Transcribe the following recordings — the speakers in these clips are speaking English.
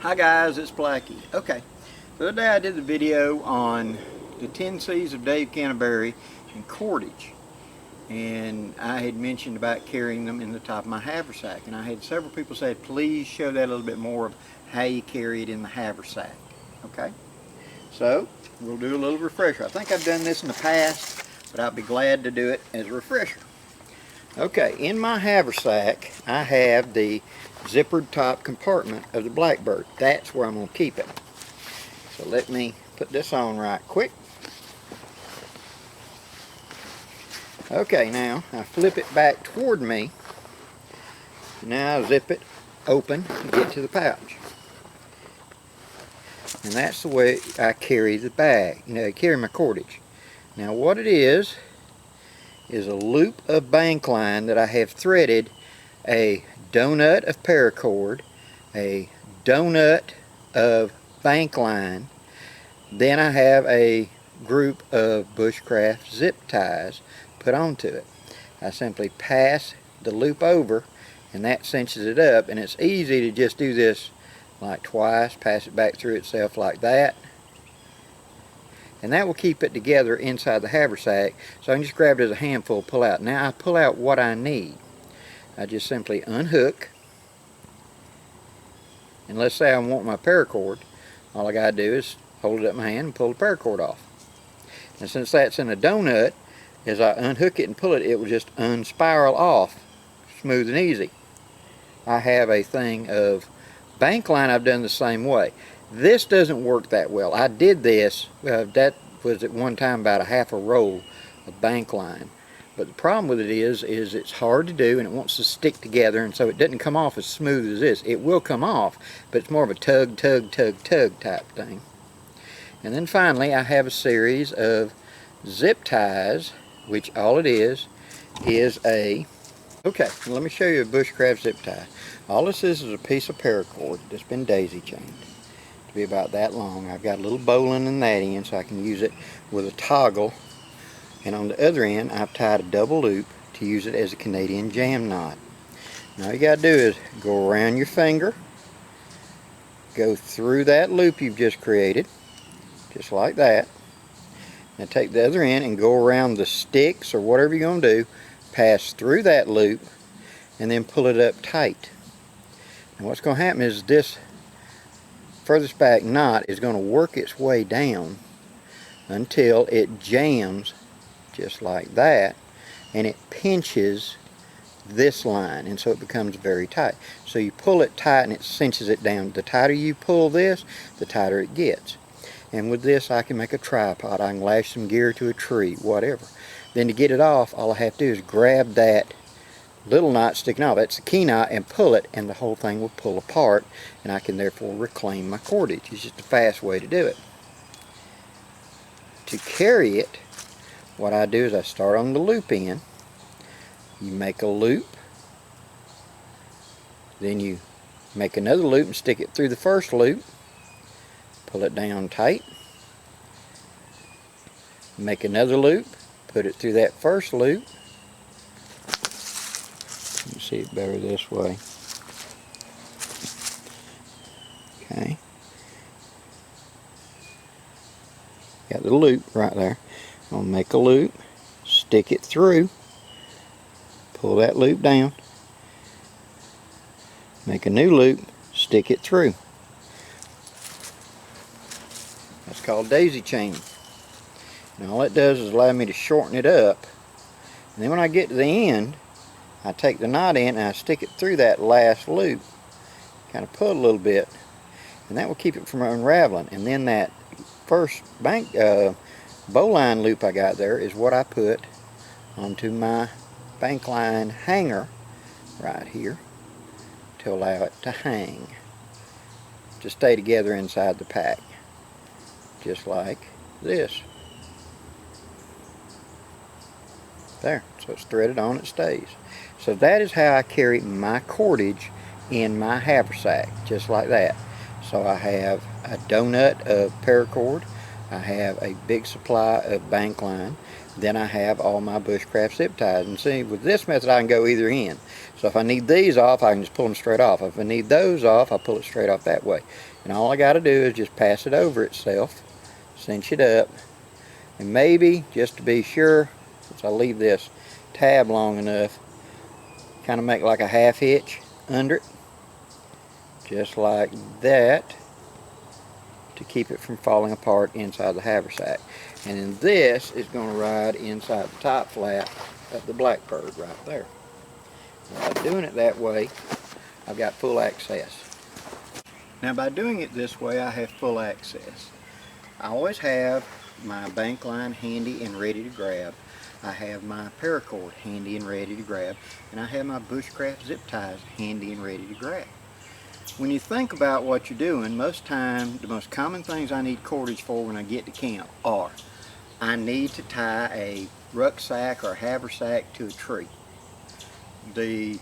Hi guys, it's Blackie. Okay, the other day I did the video on the 10 C's of Dave Canterbury and cordage, and I had mentioned about carrying them in the top of my haversack, and I had several people say please show that a little bit more of how you carry it in the haversack. Okay, so we'll do a little refresher. I think I've done this in the past, but I'll be glad to do it as a refresher. Okay, in my haversack I have the zippered top compartment of the Blackbird. That's where I'm going to keep it. So let me put this on right quick. Okay, now I flip it back toward me. Now I zip it open and get to the pouch. And that's the way I carry the bag. I carry my cordage. Now what it is a loop of BANKLINE that I have threaded a donut of paracord, a donut of BANKLINE, then I have a group of Bushcraft Zip Ties put onto it. I simply pass the loop over and that cinches it up, and it's easy to just do this like twice, pass it back through itself like that, and that will keep it together inside the haversack. So I can just grab it as a handful, pull out. Now I pull out what I need. I just simply unhook, and let's say I want my paracord. All I gotta do is hold it up in my hand and pull the paracord off. And since that's in a donut, as I unhook it and pull it, it will just unspiral off smooth and easy. I have a thing of BANKLINE I've done the same way. This doesn't work that well. I did this, that was at one time about a half a roll of BANKLINE. But the problem with it is it's hard to do, and it wants to stick together, and so it doesn't come off as smooth as this. It will come off, but it's more of a tug, tug, tug, tug type thing. And then finally I have a series of zip ties, which all it is a, okay, let me show you a Bushcraft zip tie. All this is a piece of paracord that's been daisy chained to be about that long. I've got a little bowline in that end so I can use it with a toggle, and on the other end I've tied a double loop to use it as a Canadian jam knot. Now all you got to do is go around your finger, go through that loop you've just created, just like that. Now take the other end and go around the sticks or whatever you're going to do, pass through that loop, and then pull it up tight. And what's going to happen is this furthest back knot is going to work its way down until it jams just like that, and it pinches this line, and so it becomes very tight. So you pull it tight and it cinches it down. The tighter you pull this, the tighter it gets. And with this I can make a tripod, I can lash some gear to a tree, whatever. Then to get it off, all I have to do is grab that little knot sticking off, that's the key knot, and pull it, and the whole thing will pull apart, and I can therefore reclaim my cordage. It's just a fast way to do it. To carry it, what I do is I start on the loop end. You make a loop, then you make another loop and stick it through the first loop, pull it down tight, make another loop, put it through that first loop. You can see it better this way. Okay. Got the loop right there. I'm going to make a loop, stick it through, pull that loop down, make a new loop, stick it through. That's called daisy chaining. And all it does is allow me to shorten it up. And then when I get to the end, I take the knot in and I stick it through that last loop, kind of pull a little bit, and that will keep it from unraveling. And then that first bowline loop I got there is what I put onto my BANKLINE hanger right here to allow it to hang, to stay together inside the pack, just like this. There, so it's threaded on, it stays. So that is how I carry my cordage in my haversack, just like that. So I have a donut of paracord, I have a big supply of BANKLINE, then I have all my Bushcraft zip ties. And see, with this method I can go either end. So if I need these off, I can just pull them straight off. If I need those off, I pull it straight off that way. And all I got to do is just pass it over itself, cinch it up, and maybe, just to be sure, since I leave this tab long enough, kind of make like a half hitch under it, just like that, to keep it from falling apart inside the haversack. And then this is going to ride inside the top flap of the Blackbird right there. And by doing it that way, I've got full access. Now by doing it this way, I have full access. I always have my BANKLINE handy and ready to grab. I have my paracord handy and ready to grab. And I have my Bushcraft zip ties handy and ready to grab. When you think about what you're doing, most time the most common things I need cordage for when I get to camp are I need to tie a rucksack or haversack to a tree. The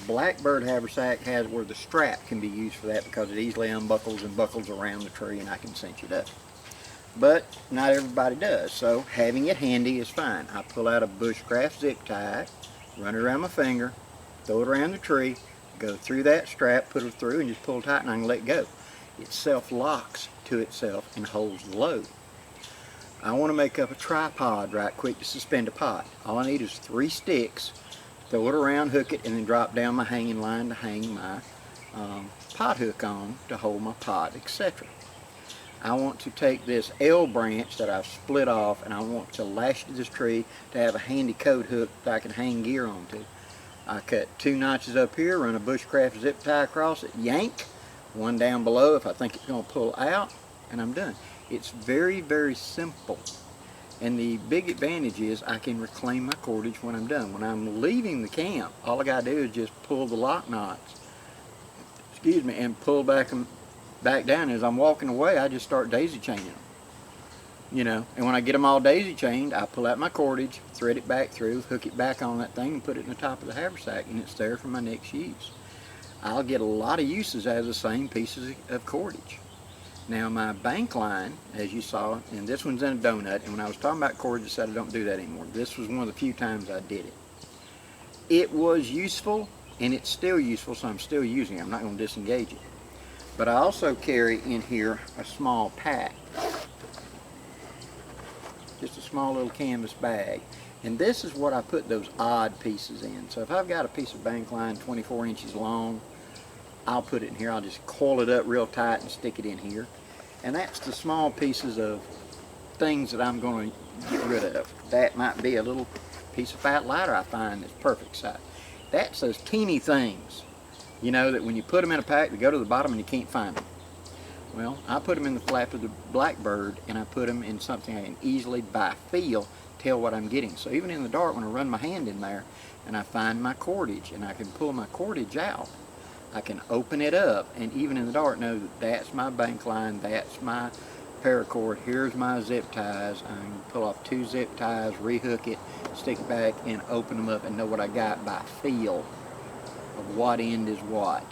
Blackbird haversack has where the strap can be used for that because it easily unbuckles and buckles around the tree and I can cinch it up. But not everybody does, so having it handy is fine. I pull out a Bushcraft zip tie, run it around my finger, throw it around the tree, go through that strap, put it through, and just pull tight and I can let go. It self-locks to itself and holds the load. I want to make up a tripod right quick to suspend a pot. All I need is 3 sticks, throw it around, hook it, and then drop down my hanging line to hang my pot hook on to hold my pot, etc. I want to take this L branch that I've split off and I want to lash it to this tree to have a handy coat hook that I can hang gear onto. I cut 2 notches up here, run a Bushcraft zip tie across it, yank, one down below if I think it's going to pull out, and I'm done. It's very, very simple. And the big advantage is I can reclaim my cordage when I'm done. When I'm leaving the camp, all I got to do is just pull the lock knots, and pull back down. As I'm walking away, I just start daisy chaining them. You know, and when I get them all daisy chained, I pull out my cordage, thread it back through, hook it back on that thing, and put it in the top of the haversack, and it's there for my next use. I'll get a lot of uses out of the same pieces of cordage. Now my BANKLINE, as you saw, and this one's in a donut, and when I was talking about cordage, I said I don't do that anymore. This was one of the few times I did it. It was useful, and it's still useful, so I'm still using it. I'm not going to disengage it. But I also carry in here a small pack. Just a small little canvas bag. And this is what I put those odd pieces in. So if I've got a piece of BANKLINE 24 inches long, I'll put it in here. I'll just coil it up real tight and stick it in here. And that's the small pieces of things that I'm going to get rid of. That might be a little piece of fat ladder I find that's perfect size. That's those teeny things, you know, that when you put them in a pack, they go to the bottom and you can't find them. Well, I put them in the flap of the Blackbird, and I put them in something I can easily, by feel, tell what I'm getting. So even in the dark, when I run my hand in there and I find my cordage and I can pull my cordage out, I can open it up and even in the dark know that that's my BANKLINE, that's my paracord, here's my zip ties. I can pull off 2 zip ties, rehook it, stick it back, and open them up and know what I got by feel of what end is what.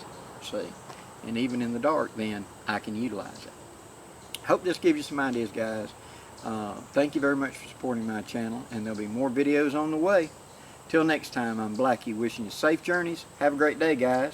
See? And even in the dark, then I can utilize it. Hope this gives you some ideas, guys. Thank you very much for supporting my channel, and there'll be more videos on the way. Till next time, I'm Blackie, wishing you safe journeys. Have a great day, guys.